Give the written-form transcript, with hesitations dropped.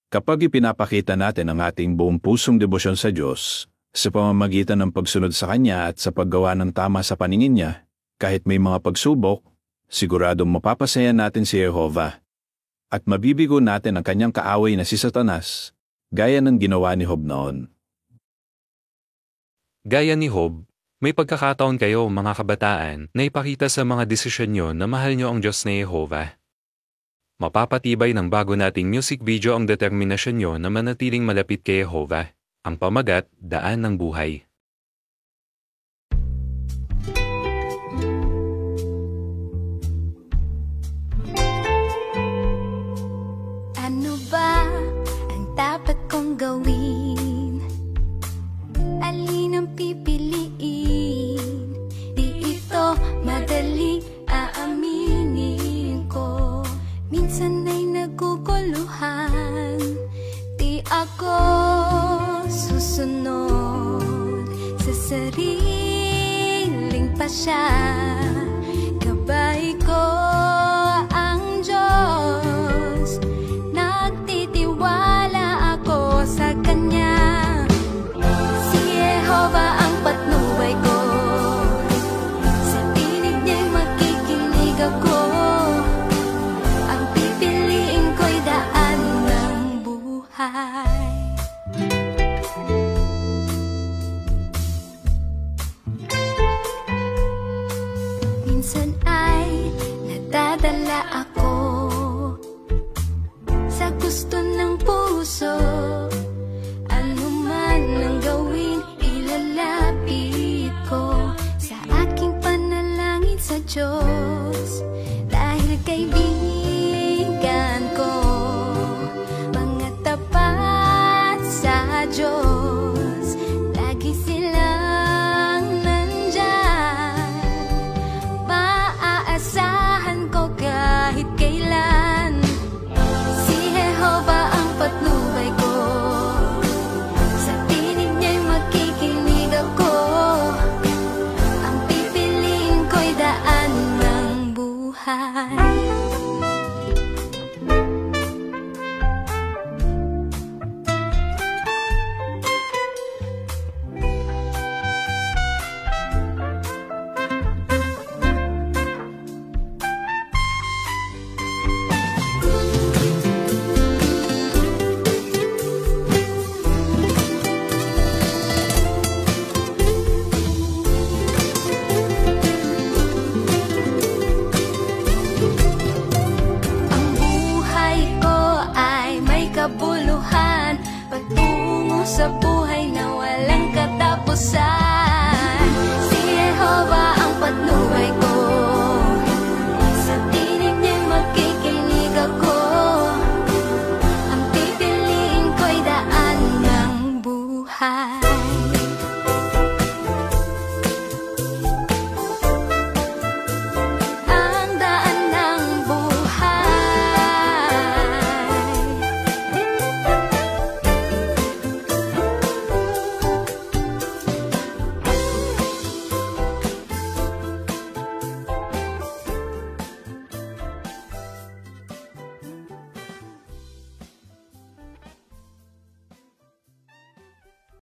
Kapag ipinapakita natin ang ating buong pusong debosyon sa Diyos, sa pamamagitan ng pagsunod sa Kanya at sa paggawa ng tama sa paningin niya, kahit may mga pagsubok, siguradong mapapasaya natin si Jehovah. At mabibigo natin ang kanyang kaaway na si Satanas, gaya ng ginawa ni Job noon. Gaya ni Job, may pagkakataon kayo mga kabataan na ipakita sa mga desisyon nyo na mahal nyo ang Diyos ni Jehovah. Mapapatibay ng bago nating music video ang determinasyon nyo na manatiling malapit kay Jehovah. Ang pamagat, Daan ng Buhay. Ano ba ang dapat kong gawin? Alin ang pipiliin? Di ito madali aaminin ko. Minsan ay naguguluhan. Di ako susunod sa sariling pasya. Gabay ko ang Diyos. Nagtitiwala ako sa Kanya. Si Jehovah ang patnubay ko. Sa tinig niya'y makikinig ako. Ang pipiliin ko'y daan ng buhay. Minsan ay nadadala ako sa gusto ng puso. Ano man ang gawin, ilalapit ko sa aking panalangin sa Diyos. Dahil kaibigan ko, mga tapat sa Diyos.